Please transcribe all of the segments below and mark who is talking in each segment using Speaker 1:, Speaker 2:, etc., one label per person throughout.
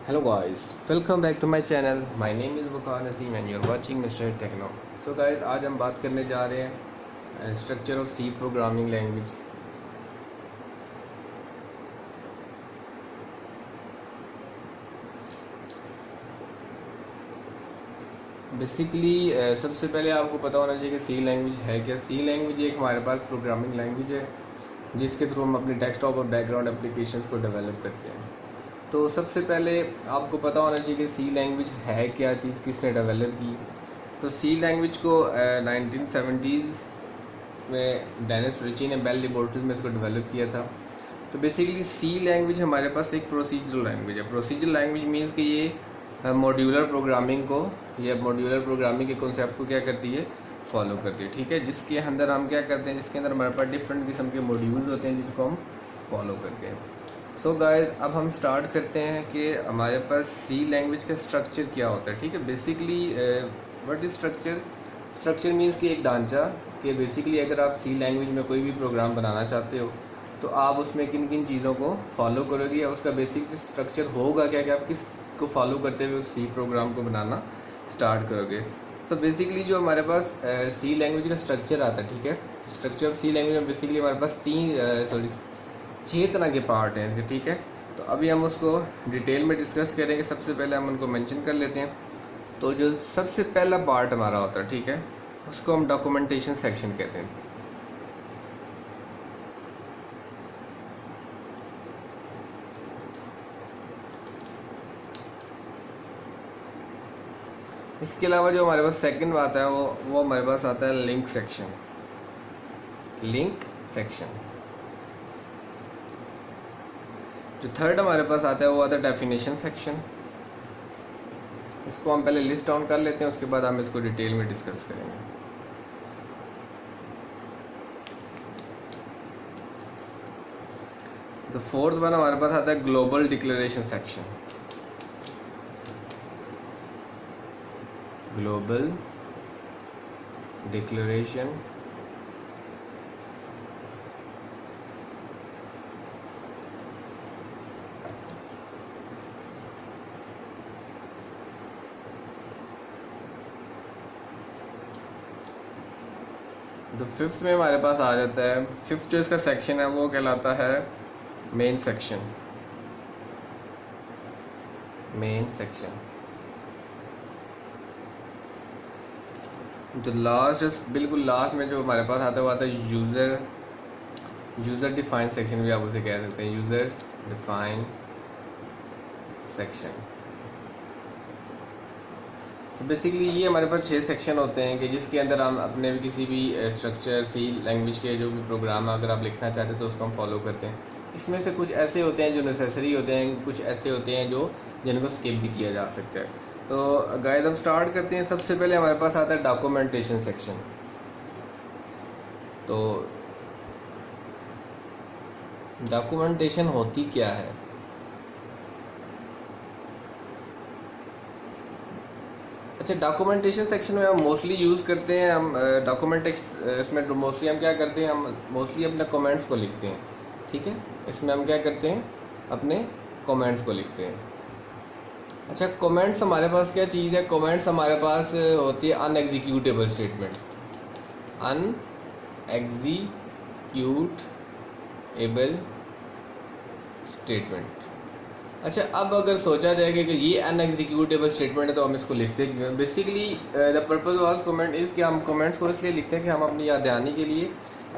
Speaker 1: Hello guys, welcome back to my channel. My name is Bukhar Naseem and you're watching Mr. Techno. So guys, आज हम बात करने जा रहे हैं structure of C programming language. Basically सबसे पहले आपको पता होना चाहिए कि सी लैंग्वेज है क्या। सी लैंग्वेज एक हमारे पास प्रोग्रामिंग लैंग्वेज है जिसके थ्रू हम अपने डेस्कटॉप और बैकग्राउंड एप्लीकेशंस को डेवलप करते हैं। तो सबसे पहले आपको पता होना चाहिए कि सी लैंग्वेज है क्या चीज़, किसने डेवलप की। तो सी लैंग्वेज को 1970s में डेनिस रिची ने बेल लेबोरेटरीज में इसको डेवलप किया था। तो बेसिकली सी लैंग्वेज हमारे पास एक प्रोसीजरल लैंग्वेज है। प्रोसीजरल लैंग्वेज मीन्स कि ये मॉड्यूलर प्रोग्रामिंग को या मॉड्यूलर प्रोग्रामिंग के कॉन्सेप्ट को क्या करती है, फॉलो करती है। ठीक है, जिसके अंदर हम क्या करते हैं, जिसके अंदर हमारे पास डिफरेंट किस्म के मॉड्यूल्स होते हैं जिनको हम फॉलो करते हैं। सो गाइस, अब हम स्टार्ट करते हैं कि हमारे पास सी लैंग्वेज का स्ट्रक्चर क्या होता है। ठीक है, basically what is structure. Structure means कि एक ढांचा, कि बेसिकली अगर आप सी लैंग्वेज में कोई भी प्रोग्राम बनाना चाहते हो तो आप उसमें किन किन चीज़ों को फॉलो करोगे या उसका बेसिक स्ट्रक्चर होगा क्या, कि आप किसको फॉलो करते हुए उस सी प्रोग्राम को बनाना स्टार्ट करोगे। तो बेसिकली जो हमारे पास सी लैंग्वेज का स्ट्रक्चर आता है, ठीक है, स्ट्रक्चर ऑफ सी लैंग्वेज में बेसिकली हमारे पास 6 तरह के पार्ट हैं। ठीक है, तो अभी हम उसको डिटेल में डिस्कस करेंगे। सबसे पहले हम उनको मेंशन कर लेते हैं। तो जो सबसे पहला पार्ट हमारा होता है, ठीक है, उसको हम डॉक्यूमेंटेशन सेक्शन कहते हैं। इसके अलावा जो हमारे पास सेकंड आता है वो हमारे पास आता है लिंक सेक्शन। Link section. जो थर्ड हमारे पास आता है वो आता है डेफिनेशन सेक्शन। इसको हम पहले लिस्ट डाउन कर लेते हैं, उसके बाद हम इसको डिटेल में डिस्कस करेंगे। तो फोर्थ वन हमारे पास आता है global declaration section. Global declaration तो फिफ्थ में हमारे पास आ जाता है, फिफ्थ जो इसका सेक्शन है वो कहलाता है मेन सेक्शन। Main section. जो लास्ट, बिल्कुल लास्ट में जो हमारे पास आता है वो आता है यूज़र डिफाइन सेक्शन भी आप उसे कह सकते हैं। User define section. तो बेसिकली ये हमारे पास 6 सेक्शन होते हैं कि जिसके अंदर हम अपने भी किसी भी स्ट्रक्चर सी लैंग्वेज के जो भी प्रोग्राम अगर आप लिखना चाहते हैं तो उसको हम फॉलो करते हैं। इसमें से कुछ ऐसे होते हैं जो नेसेसरी होते हैं, कुछ ऐसे होते हैं जो जिनको स्किप भी किया जा सकता है। तो गाइस हम स्टार्ट करते हैं। सबसे पहले हमारे पास आता है डॉक्यूमेंटेशन सेक्शन। तो डॉक्यूमेंटेशन होती क्या है। अच्छा, डॉक्यूमेंटेशन सेक्शन में हम मोस्टली यूज़ करते हैं, हम इसमें मोस्टली हम क्या करते हैं, हम मोस्टली अपने कमेंट्स को लिखते हैं। ठीक है, इसमें हम क्या करते हैं, अपने कमेंट्स को लिखते हैं। अच्छा, कमेंट्स हमारे पास क्या चीज़ है। कमेंट्स हमारे पास होती है अनएग्जीक्यूटेबल स्टेटमेंट। अनएग्जीक्यूटेबल स्टेटमेंट। अच्छा, अब अगर सोचा जाए कि ये अनएग्जीक्यूटेबल स्टेटमेंट है तो हम इसको लिखते क्यों। Basically the purpose of comment is कि हम कमेंट्स को इसलिए लिखते हैं कि हम अपनी याद दहानी के लिए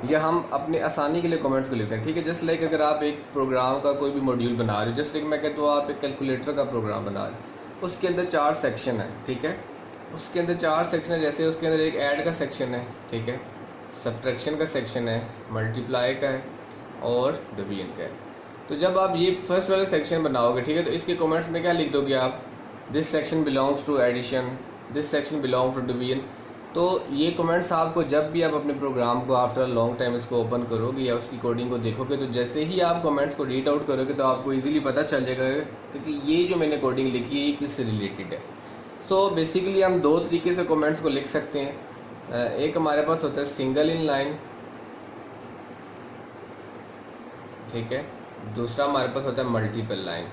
Speaker 1: या हम अपनी आसानी के लिए कमेंट्स को लिखते हैं। ठीक है, जस्ट लाइक अगर आप एक प्रोग्राम का कोई भी मॉड्यूल बना रहे हो, जस्ट लाइक मैं कहता हूँ आप एक कैलकुलेटर का प्रोग्राम बना रहे हो, उसके अंदर 4 सेक्शन है। ठीक है, उसके अंदर 4 सेक्शन है। जैसे उसके अंदर एक ऐड का सेक्शन है, ठीक है, सब्ट्रैक्शन का सेक्शन है, मल्टीप्लाई का है और डिवीजन का है। तो जब आप ये फर्स्ट वाला सेक्शन बनाओगे, ठीक है, तो इसके कमेंट्स में क्या लिख दोगे आप, this section belongs to addition, this section belong to division. तो ये कमेंट्स आपको जब भी आप अपने प्रोग्राम को आफ्टर अ लॉन्ग टाइम इसको ओपन करोगे या उसकी कोडिंग को देखोगे, तो जैसे ही आप कमेंट्स को रीड आउट करोगे तो आपको इजीली पता चल जाएगा क्योंकि ये जो मैंने कोडिंग लिखी है ये किससे रिलेटेड है। तो बेसिकली हम 2 तरीके से कमेंट्स को लिख सकते हैं। एक हमारे पास होता है सिंगल इन लाइन, ठीक है, दूसरा हमारे पास होता है multiple line.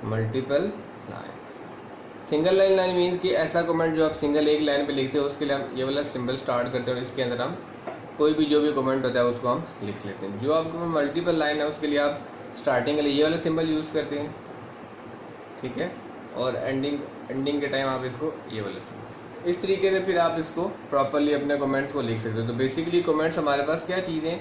Speaker 1: Multiple line. Single line line means कि ऐसा कमेंट जो आप सिंगल एक लाइन पे लिखते हो उसके लिए हम ये वाला सिंबल स्टार्ट करते हैं और इसके अंदर हम कोई भी जो भी कमेंट होता है उसको हम लिख लेते हैं। जो आपको मल्टीपल लाइन है उसके लिए आप स्टार्टिंग के लिए ये वाला सिंबल यूज़ करते हैं, ठीक है, और एंडिंग के टाइम आप इसको ये वाला सिंबल। इस तरीके से फिर आप इसको प्रॉपरली अपने कमेंट्स को लिख सकते हो। तो बेसिकली कमेंट्स हमारे पास क्या चीज़ें,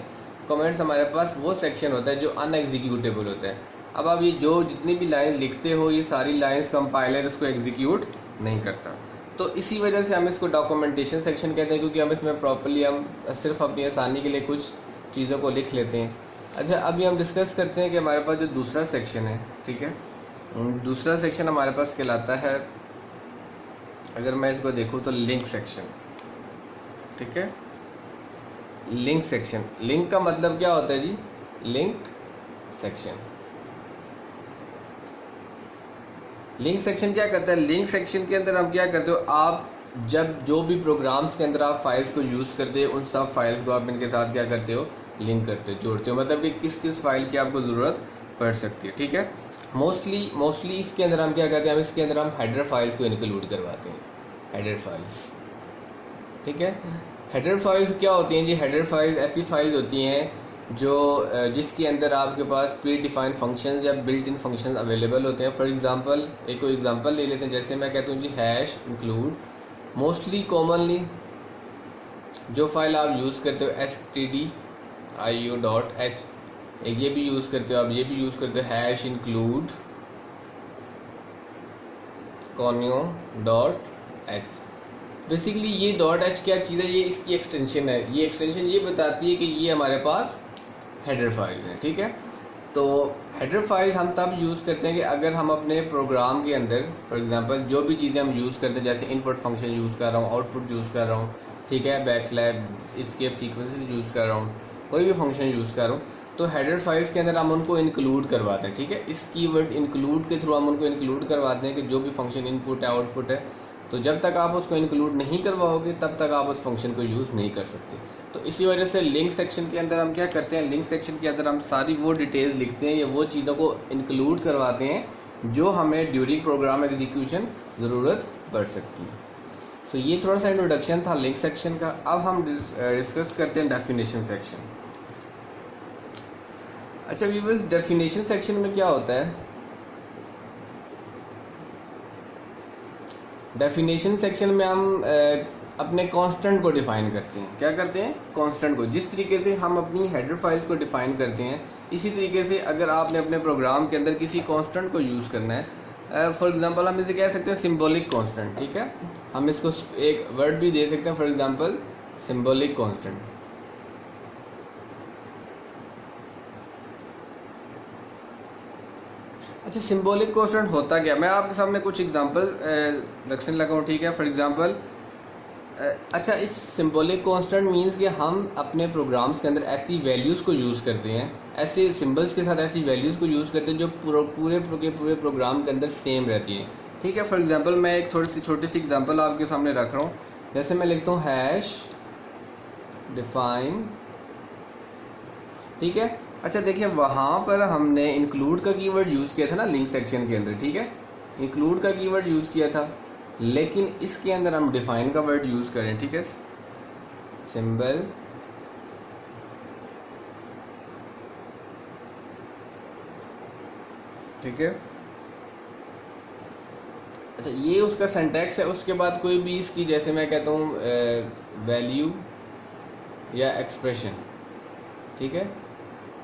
Speaker 1: कमेंट्स हमारे पास वो सेक्शन होता है जो अनएग्जीक्यूटेबल होता है। अब आप ये जो जितनी भी लाइन लिखते हो ये सारी लाइंस कंपाइलर इसको एग्जीक्यूट नहीं करता, तो इसी वजह से हम इसको डॉक्यूमेंटेशन सेक्शन कहते हैं, क्योंकि हम इसमें प्रॉपरली हम सिर्फ अपनी आसानी के लिए कुछ चीज़ों को लिख लेते हैं। अच्छा, अभी हम डिस्कस करते हैं कि हमारे पास जो दूसरा सेक्शन है, ठीक है, दूसरा सेक्शन हमारे पास कहलाता है, अगर मैं इसको देखूँ तो लिंक सेक्शन, ठीक है। लिंक सेक्शन, लिंक का मतलब क्या होता है जी, लिंक सेक्शन। लिंक सेक्शन क्या करता है, लिंक सेक्शन के अंदर हम क्या करते हो, आप जब जो भी प्रोग्राम्स के अंदर आप फाइल्स को यूज़ करते हो उन सब फाइल्स को आप इनके साथ क्या करते हो, लिंक करते हो, जोड़ते हो, मतलब कि किस किस फाइल की आपको ज़रूरत पड़ सकती है, ठीक है। मोस्टली इसके अंदर हम क्या करते हैं, हम इसके अंदर हम हेडर फाइल्स को इंक्लूड करवाते हैं, हेडर फाइल्स, ठीक है। हेडर फाइल्स क्या होती हैं जी, हेडर फाइल्स ऐसी फाइल्स होती हैं जो जिसके अंदर आपके पास प्री डिफाइंड फंक्शंस या बिल्ट इन फंक्शंस अवेलेबल होते हैं। फॉर एग्जांपल एक कोई एग्जांपल ले लेते हैं, जैसे मैं कहता हूँ जी हैश इंक्लूड, मोस्टली कॉमनली जो फाइल आप यूज़ करते हो stdio.h, एक ये भी यूज़ करते हो, आप ये भी यूज़ करते हो हैश इंक्लूड conio.h। बेसिकली ये .h क्या चीज़ है, ये इसकी एक्सटेंशन है, ये एक्सटेंशन ये बताती है कि ये हमारे पास हेडर फाइल है, ठीक है। तो हेडर फाइल हम तब यूज़ करते हैं कि अगर हम अपने प्रोग्राम के अंदर फॉर एग्जांपल जो भी चीज़ें हम यूज़ करते हैं, जैसे इनपुट फंक्शन यूज़ कर रहा हूँ, आउटपुट यूज़ कर रहा हूँ, ठीक है, बैकस्लैश एस्केप सीक्वेंसेस यूज़ कर रहा हूँ, कोई भी फंक्शन यूज़ कर रहा हूँ, तो हेडर फाइल्स के अंदर हम उनको इंक्लूड करवाते हैं, ठीक है। इस कीवर्ड इंक्लूड के थ्रू हम उनको इंक्लूड करवाते हैं कि जो भी फंक्शन इनपुट है आउटपुट है, तो जब तक आप उसको इंक्लूड नहीं करवाओगे तब तक आप उस फंक्शन को यूज़ नहीं कर सकते। तो इसी वजह से लिंक सेक्शन के अंदर हम क्या करते हैं, लिंक सेक्शन के अंदर हम सारी वो डिटेल्स लिखते हैं या वो चीज़ों को इंक्लूड करवाते हैं जो हमें ड्यूरिंग प्रोग्राम एग्जीक्यूशन ज़रूरत पड़ सकती है। तो ये थोड़ा सा इंट्रोडक्शन था लिंक सेक्शन का। अब हम डिस्कस करते हैं डेफिनेशन सेक्शन। अच्छा व्यूअर्स, डेफिनेशन सेक्शन में क्या होता है, डेफिनेशन सेक्शन में हम अपने कांस्टेंट को डिफाइन करते हैं। क्या करते हैं, कांस्टेंट को। जिस तरीके से हम अपनी हेडर फाइल्स को डिफाइन करते हैं, इसी तरीके से अगर आपने अपने प्रोग्राम के अंदर किसी कांस्टेंट को यूज़ करना है, फॉर एग्जांपल हम इसे कह सकते हैं सिंबॉलिक कांस्टेंट, ठीक है। हम इसको एक वर्ड भी दे सकते हैं, फॉर एग्जांपल सिंबॉलिक कांस्टेंट। अच्छा, सिंबॉलिक कांस्टेंट होता क्या, मैं आपके सामने कुछ एग्जांपल रखने लगा हूँ, ठीक है। फॉर एग्जांपल अच्छा, इस सिंबॉलिक कांस्टेंट मींस कि हम अपने प्रोग्राम्स के अंदर ऐसी वैल्यूज़ को यूज़ करते हैं, ऐसे सिंबल्स के साथ ऐसी वैल्यूज़ को यूज़ करते हैं जो पूरे प्रोग्राम के अंदर सेम रहती हैं, ठीक है। फॉर एग्जांपल मैं एक छोटी सी एग्जांपल आपके सामने रख रहा हूँ, जैसे मैं लिखता हूँ हैश डिफाइन, ठीक है। अच्छा देखिए, वहाँ पर हमने इंक्लूड का कीवर्ड यूज़ किया था ना लिंक सेक्शन के अंदर, ठीक है, इंक्लूड का कीवर्ड यूज़ किया था, लेकिन इसके अंदर हम डिफाइन का वर्ड यूज़ करें, ठीक है, सिंबल ठीक है। अच्छा, ये उसका सिंटैक्स है। उसके बाद कोई भी इसकी, जैसे मैं कहता हूँ वैल्यू या एक्सप्रेशन, ठीक है,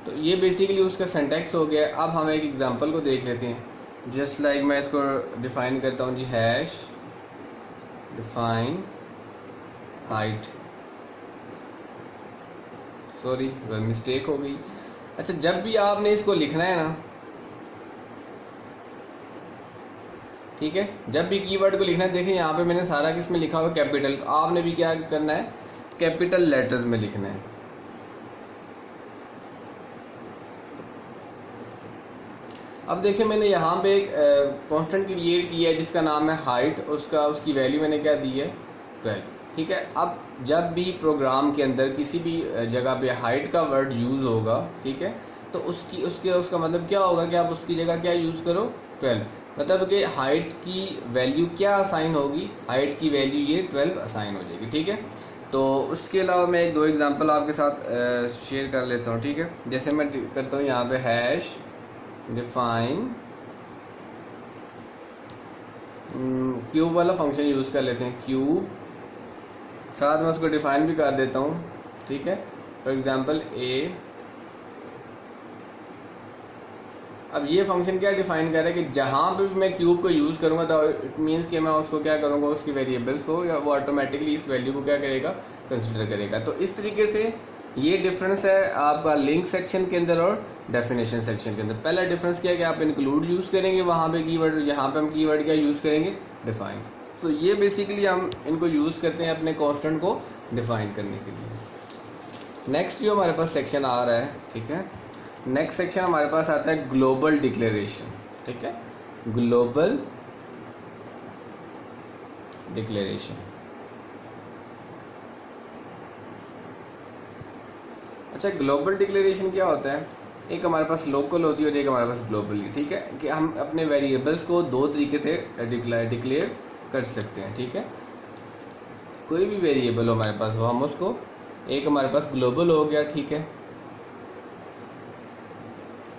Speaker 1: तो ये बेसिकली उसका सिंटैक्स हो गया। अब हम एक एग्जांपल को देख लेते हैं। जस्ट लाइक मैं इसको डिफाइन करता हूँ जी, hash define height, sorry mistake हो गई। अच्छा, जब भी आपने इसको लिखना है ना, ठीक है, जब भी कीवर्ड को लिखना है, देखिए यहाँ पे मैंने सारा किसमें लिखा हुआ कैपिटल, तो आपने भी क्या करना है, कैपिटल लेटर्स में लिखना है। अब देखिए, मैंने यहाँ पे एक कांस्टेंट क्रिएट किया है जिसका नाम है हाइट, उसकी वैल्यू मैंने क्या दी है 12, ठीक है। अब जब भी प्रोग्राम के अंदर किसी भी जगह पे हाइट का वर्ड यूज़ होगा, ठीक है, तो उसका मतलब क्या होगा कि आप उसकी जगह क्या यूज़ करो, 12, मतलब कि हाइट की वैल्यू क्या असाइन होगी, हाइट की वैल्यू ये 12 असाइन हो जाएगी। ठीक है, तो उसके अलावा मैं एक दो एग्जांपल आपके साथ शेयर कर लेता हूँ। ठीक है, जैसे मैं करता हूँ यहाँ पे हैश डिफाइन क्यूब वाला फंक्शन यूज़ कर लेते हैं, क्यूब, साथ में उसको डिफाइन भी कर देता हूँ। ठीक है, फॉर एग्जांपल ए, अब ये फंक्शन क्या डिफाइन कर रहा है कि जहाँ पे भी मैं क्यूब को यूज़ करूँगा तो इट मीन्स कि मैं उसको क्या करूँगा, उसकी वेरिएबल्स को, या वो ऑटोमेटिकली इस वैल्यू को क्या करेगा, कंसिडर करेगा। तो इस तरीके से ये डिफरेंस है आपका लिंक सेक्शन के अंदर और डेफिनेशन सेक्शन के अंदर। पहला डिफरेंस क्या है कि आप इंक्लूड यूज़ करेंगे वहाँ पे कीवर्ड, यहाँ पे हम कीवर्ड क्या यूज़ करेंगे, डिफाइन। तो ये बेसिकली हम इनको यूज़ करते हैं अपने कॉन्स्टेंट को डिफाइन करने के लिए। नेक्स्ट जो हमारे पास सेक्शन आ रहा है, ठीक है, नेक्स्ट सेक्शन हमारे पास आता है ग्लोबल डिक्लेरेशन। ठीक है, ग्लोबल डिक्लेरेशन। अच्छा, ग्लोबल डिक्लेरेशन क्या होता है, एक हमारे पास लोकल होती है और एक हमारे पास ग्लोबल की। ठीक है, कि हम अपने वेरिएबल्स को दो तरीके से डिक्लेयर कर सकते हैं। ठीक है, कोई भी वेरिएबल हो हमारे पास हो, हम उसको, एक हमारे पास ग्लोबल हो गया, ठीक है,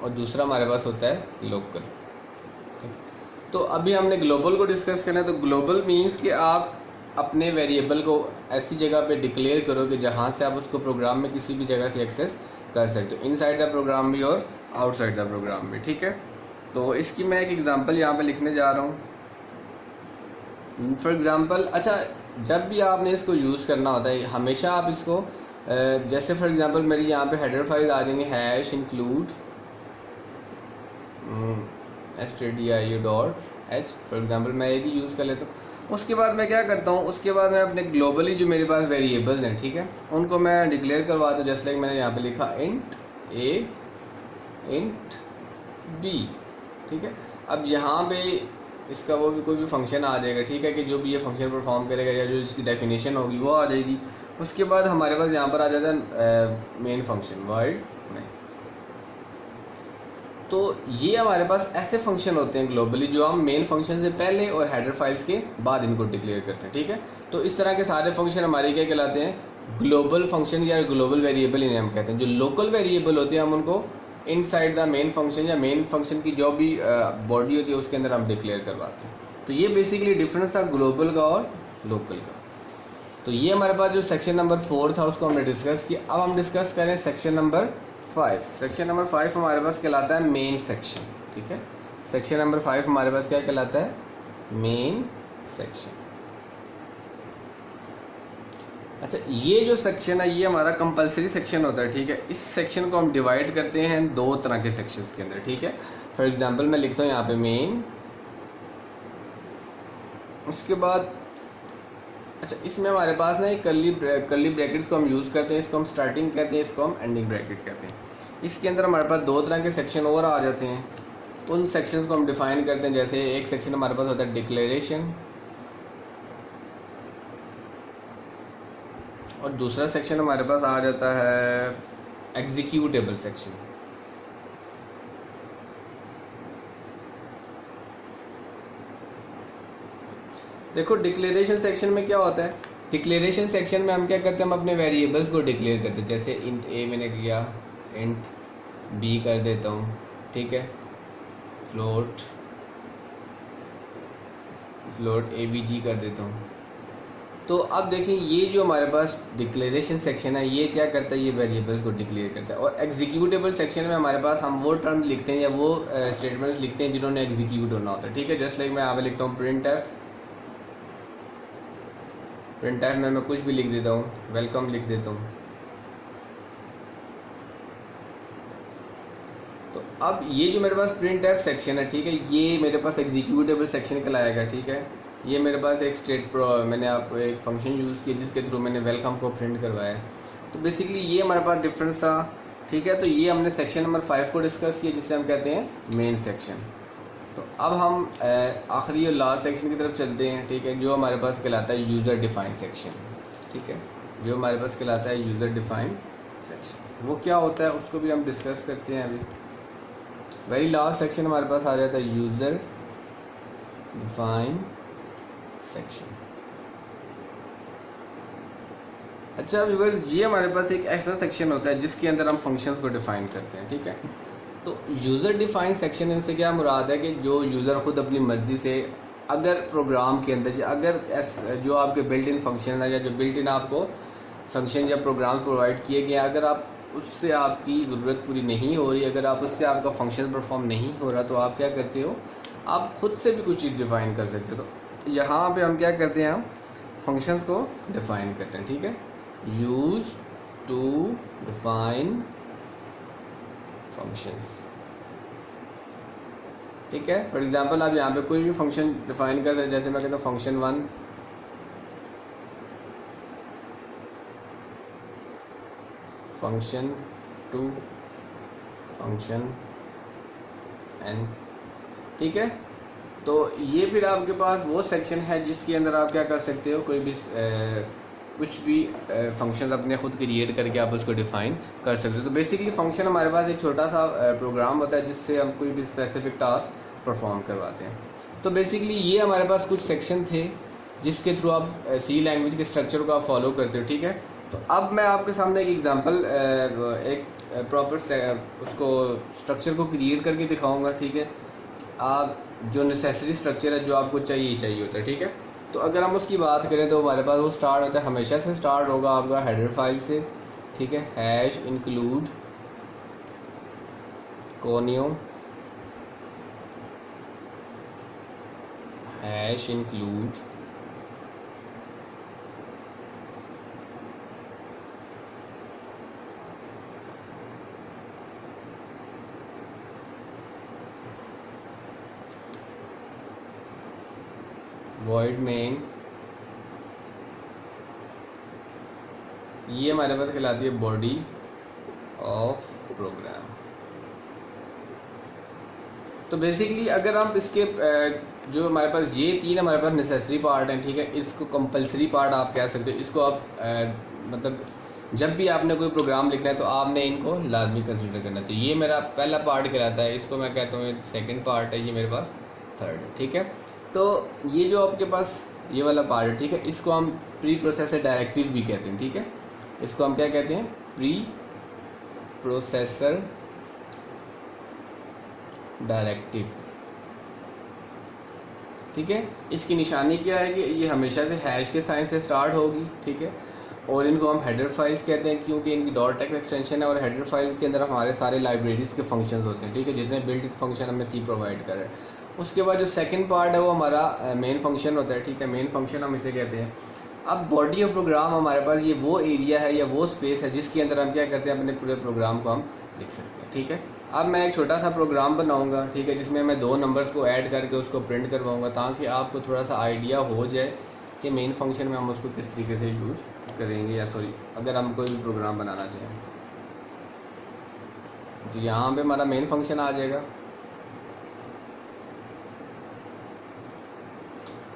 Speaker 1: और दूसरा हमारे पास होता है लोकल। तो अभी हमने ग्लोबल को डिस्कस करना है। तो ग्लोबल मीन्स कि आप अपने वेरिएबल को ऐसी जगह पे डिक्लेयर करो कि जहाँ से आप उसको प्रोग्राम में किसी भी जगह से एक्सेस कर सकते हो, इनसाइड द प्रोग्राम भी और आउटसाइड द प्रोग्राम भी। ठीक है, तो इसकी मैं एक एग्जांपल यहाँ पे लिखने जा रहा हूँ। फॉर एग्जांपल, अच्छा, जब भी आपने इसको यूज़ करना होता है हमेशा आप इसको जैसे फॉर एग्जांपल मेरी यहाँ पे हेडर फाइल आ जाएंगे, hash include stdio.h, for example मैं एक ही यूज़ कर लेता हूँ। उसके बाद मैं क्या करता हूँ, उसके बाद मैं अपने ग्लोबली जो मेरे पास वेरिएबल्स हैं, ठीक है, उनको मैं डिक्लेयर करवाता हूँ। जैसे लाइक मैंने यहाँ पे लिखा इंट a इंट b। ठीक है, अब यहाँ पे इसका वो भी कोई भी फंक्शन आ जाएगा, ठीक है, कि जो भी ये फंक्शन परफॉर्म करेगा या जो इसकी डेफिनेशन होगी वो आ जाएगी। उसके बाद हमारे पास यहाँ पर आ जाता है मेन फंक्शन वर्ड में। तो ये हमारे पास ऐसे फंक्शन होते हैं ग्लोबली जो हम मेन फंक्शन से पहले और हेडर फाइल्स के बाद इनको डिक्लेयर करते हैं। ठीक है, तो इस तरह के सारे फंक्शन हमारे क्या कहलाते हैं, ग्लोबल फंक्शन या ग्लोबल वेरिएबल इन्हें हम कहते हैं। जो लोकल वेरिएबल होते हैं हम उनको इनसाइड द मेन फंक्शन या मेन फंक्शन की जो भी बॉडी होती है उसके अंदर हम डिक्लेयर करवाते हैं। तो ये बेसिकली डिफरेंस था ग्लोबल का और लोकल का। तो ये हमारे पास जो सेक्शन नंबर 4 था उसको हमने डिस्कस किया। अब हम डिस्कस करें सेक्शन नंबर 5। सेक्शन नंबर 5 हमारे पास कहलाता है मेन सेक्शन। ठीक है, सेक्शन नंबर 5 हमारे पास क्या कहलाता है, मेन सेक्शन। अच्छा, ये जो सेक्शन है ये हमारा कंपलसरी सेक्शन होता है। ठीक है, इस सेक्शन को हम डिवाइड करते हैं दो तरह के सेक्शंस के अंदर। ठीक है, फॉर एग्जांपल मैं लिखता हूँ यहाँ पे मेन, उसके बाद अच्छा इसमें हमारे पास ना एक कर्ली ब्रैकेट्स को हम यूज़ करते हैं, इसको हम स्टार्टिंग कहते हैं, इसको हम एंडिंग ब्रैकेट कहते हैं। इसके अंदर हमारे पास दो तरह के सेक्शन और आ जाते हैं, उन सेक्शंस को हम डिफाइन करते हैं। जैसे एक सेक्शन हमारे पास होता है डिक्लेरेशन और दूसरा सेक्शन हमारे पास आ जाता है एग्जीक्यूटेबल सेक्शन। देखो डिक्लेरेशन सेक्शन में क्या होता है, डिक्लेरेशन सेक्शन में हम क्या करते हैं, हम अपने वेरिएबल्स को डिक्लेयर करते हैं। जैसे इंट ए मैंने किया, इंट बी कर देता हूँ, ठीक है, फ्लोट ए बी जी कर देता हूँ। तो अब देखें ये जो हमारे पास डिक्लेरेशन सेक्शन है ये क्या करता है, ये वेरिएबल्स को डिक्लेयर करता है। और एग्जीक्यूटेबल सेक्शन में हमारे पास हम वो टर्म लिखते हैं या वो स्टेटमेंट्स लिखते हैं जिन्होंने एग्जीक्यूट होना होता है। ठीक है, जस्ट लाइक मैं यहाँ पे लिखता हूँ प्रिंट एफ में मैं कुछ भी लिख देता हूँ, वेलकम लिख देता हूँ। तो अब ये जो मेरे पास प्रिंट एफ सेक्शन है, ठीक है, ये मेरे पास एग्जीक्यूटेबल सेक्शन कहलाएगा। ठीक है, ये मेरे पास एक मैंने आपको एक फंक्शन यूज़ किया जिसके थ्रू मैंने वेलकम को प्रिंट करवाया। तो बेसिकली ये हमारे पास डिफरेंस था। ठीक है, तो ये हमने सेक्शन नंबर 5 को डिस्कस किया जिसे हम कहते हैं मेन सेक्शन। तो अब हम आखिरी और लास्ट सेक्शन की तरफ चलते हैं। ठीक है, जो हमारे पास कहलाता है यूज़र डिफाइंड सेक्शन। ठीक है, जो हमारे पास कहलाता है यूज़र डिफाइंड सेक्शन, वो क्या होता है उसको भी हम डिस्कस करते हैं अभी। वेरी लास्ट सेक्शन हमारे पास आ जाता है यूज़र डिफाइन सेक्शन। अच्छा व्यूअर्स, ये हमारे पास एक ऐसा सेक्शन होता है जिसके अंदर हम फंक्शंस को डिफाइन करते हैं, ठीक है। तो यूज़र डिफाइन सेक्शन इनसे क्या मुराद है कि जो यूज़र ख़ुद अपनी मर्ज़ी से अगर प्रोग्राम के अंदर अगर जो आपके बिल्ट इन फंक्शन है या जो बिल्ट इन आपको फंक्शन या प्रोग्राम प्रोवाइड किए गए, अगर आप उससे आपकी ज़रूरत पूरी नहीं हो रही, अगर आप उससे आपका फंक्शन परफॉर्म नहीं हो रहा, तो आप क्या करते हो, आप खुद से भी कुछ चीज़ डिफ़ाइन कर सकते हो। तो यहाँ पे हम क्या करते हैं, हम फंक्शंस को डिफ़ाइन करते हैं, ठीक है। यूज टू डिफाइन फंक्शंस, ठीक है। फॉर एग्जांपल आप यहाँ पे कोई भी फंक्शन डिफाइन कर सकते हैं, जैसे मैं कहता हूँ फंक्शन 1, फंक्शन 2, फंक्शन n, ठीक है। तो ये फिर आपके पास वो सेक्शन है जिसके अंदर आप क्या कर सकते हो, कोई भी कुछ भी फंक्शन अपने खुद क्रिएट करके आप उसको डिफाइन कर सकते हो। तो बेसिकली फंक्शन हमारे पास एक छोटा सा प्रोग्राम होता है जिससे हम कोई भी स्पेसिफिक टास्क परफॉर्म करवाते हैं। तो बेसिकली ये हमारे पास कुछ सेक्शन थे जिसके थ्रू आप सी लैंग्वेज के स्ट्रक्चर को आप फॉलो करते हो, ठीक है। तो अब मैं आपके सामने एक एग्जांपल एक प्रॉपर उसको स्ट्रक्चर को क्रिएट करके दिखाऊंगा, ठीक है। आप जो नेसेसरी स्ट्रक्चर है जो आपको चाहिए होता है, ठीक है। तो अगर हम उसकी बात करें तो हमारे पास वो स्टार्ट होता है, हमेशा से स्टार्ट होगा आपका हेडर फाइल से, ठीक है। Hash include conio, hash include void main, ये हमारे पास कहलाती है बॉडी ऑफ प्रोग्राम। तो बेसिकली अगर आप इसके जो हमारे पास ये तीन हमारे पास नेसेसरी पार्ट हैं, ठीक है। इसको कंपलसरी पार्ट आप कह सकते हो, इसको आप मतलब जब भी आपने कोई प्रोग्राम लिखना है तो आपने इनको लाजमी कंसिडर करना चाहिए। ये मेरा पहला पार्ट कहलाता है, इसको मैं कहता हूँ सेकंड पार्ट है, ये मेरे पास थर्ड है, ठीक है। तो ये जो आपके पास ये वाला पार्ट है, ठीक है, इसको हम प्री प्रोसेसर डायरेक्टिव भी कहते हैं, ठीक है। इसको हम क्या कहते हैं, प्री प्रोसेसर डायरेक्टिव, ठीक है। इसकी निशानी क्या है कि ये हमेशा से हैश के साइन से स्टार्ट होगी, ठीक है। और इनको हम हेडर फाइल्स कहते हैं क्योंकि इनकी डॉट टेक्स्ट एक्सटेंशन है और हेडर फाइल के अंदर हमारे सारे लाइब्रेरीज के फंक्शंस होते हैं, ठीक है, जितने बिल्ट फंक्शन हमें सी प्रोवाइड कर रहे हैं। उसके बाद जो सेकंड पार्ट है वो हमारा मेन फंक्शन होता है, ठीक है। मेन फंक्शन हम इसे कहते हैं। अब बॉडी ऑफ प्रोग्राम हमारे पास ये वो एरिया है या वो स्पेस है जिसके अंदर हम क्या करते हैं, अपने पूरे प्रोग्राम को हम लिख सकते हैं, ठीक है। अब मैं एक छोटा सा प्रोग्राम बनाऊंगा, ठीक है, जिसमें मैं दो नंबर्स को ऐड करके उसको प्रिंट करवाऊंगा ताकि आपको थोड़ा सा आइडिया हो जाए कि मेन फंक्शन में हम उसको किस तरीके से यूज़ करेंगे, या सॉरी अगर हम कोई भी प्रोग्राम बनाना चाहें तो यहाँ पे हमारा मेन फंक्शन आ जाएगा।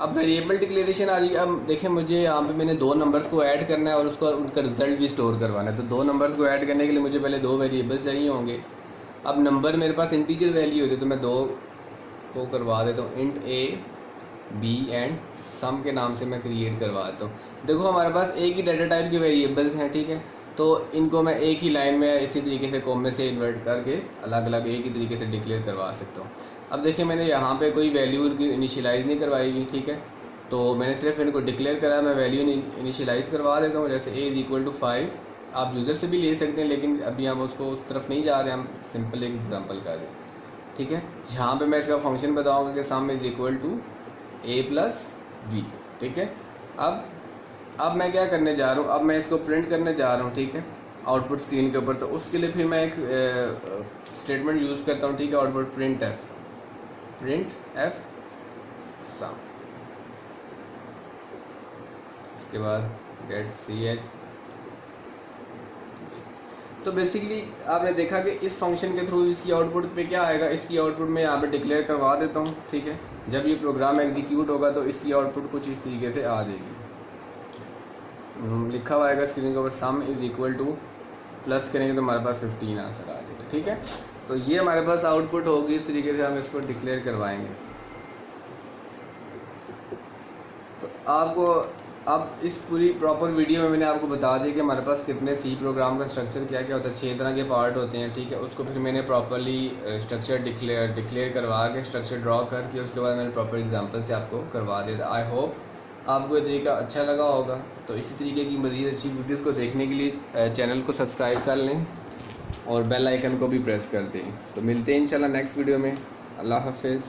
Speaker 1: अब वेरिएबल डिक्लेरेशन आ रही है। अब देखें, मुझे यहाँ पे मैंने दो नंबर्स को ऐड करना है और उसको उनका रिजल्ट भी स्टोर करवाना है। तो दो नंबर्स को ऐड करने के लिए मुझे पहले दो वेरिएबल्स चाहिए होंगे। अब नंबर मेरे पास इंटीजर वैल्यू होती है तो मैं दो को करवा देता हूँ, int A B and sum के नाम से मैं क्रिएट करवा देता हूँ। देखो हमारे पास एक ही डाटा टाइप के वेरिएबल्स हैं, ठीक है। तो इनको मैं एक ही लाइन में इसी तरीके से कॉमे से इन्वर्ट करके अलग अलग एक ही तरीके से डिक्लेयर करवा सकता हूँ। अब देखिए मैंने यहाँ पे कोई वैल्यू इनिशियलाइज़ नहीं करवाई हुई, ठीक है। तो मैंने सिर्फ इनको डिक्लेयर करा, मैं वैल्यू इनिशियलाइज़ करवा देता हूँ। जैसे a = 5, आप यूज़र से भी ले सकते हैं लेकिन अभी हम उसको उस तरफ नहीं जा रहे, हम सिंपल एक एग्जांपल कर रहे हैं, ठीक है। जहाँ पे मैं इसका फंक्शन बताऊँगा कि सम = a + b, ठीक है। अब मैं क्या करने जा रहा हूँ, अब मैं इसको प्रिंट करने जा रहा हूँ, ठीक है, आउटपुट स्क्रीन के ऊपर। तो उसके लिए फिर मैं एक स्टेटमेंट यूज़ करता हूँ, ठीक है, आउटपुट प्रिंट एफ सम, उसके बाद गेट ch। तो बेसिकली आपने देखा कि इस फंक्शन के थ्रू इसकी आउटपुट पे क्या आएगा, इसकी आउटपुट में यहाँ पे डिक्लेयर करवा देता हूँ, ठीक है। जब ये प्रोग्राम एग्जीक्यूट होगा तो इसकी आउटपुट कुछ इस तरीके से आ जाएगी। लिखा हुआ आएगा स्क्रीन के ऊपर सम = प्लस करेंगे तो हमारे पास 15 आंसर आ जाएगा, ठीक है। तो ये हमारे पास आउटपुट होगी, इस तरीके से हम इसको डिक्लेयर करवाएंगे। तो आपको अब इस पूरी प्रॉपर वीडियो में मैंने आपको बता दिया कि हमारे पास कितने सी प्रोग्राम का स्ट्रक्चर क्या क्या होता है। 6 तरह के पार्ट होते हैं, ठीक है। उसको फिर मैंने प्रॉपरली स्ट्रक्चर डिक्लेयर करवा के, स्ट्रक्चर ड्रॉ करके, उसके बाद मैंने प्रॉपर एग्जांपल से आपको करवा दिया था। आई होप आपको ये तरीका अच्छा लगा होगा। तो इसी तरीके की मज़ीद अच्छी वीडियोज़ को देखने के लिए चैनल को सब्सक्राइब कर लें और बेल आइकन को भी प्रेस कर दें। तो मिलते हैं इंशाल्लाह नेक्स्ट वीडियो में। अल्लाह हाफिज़।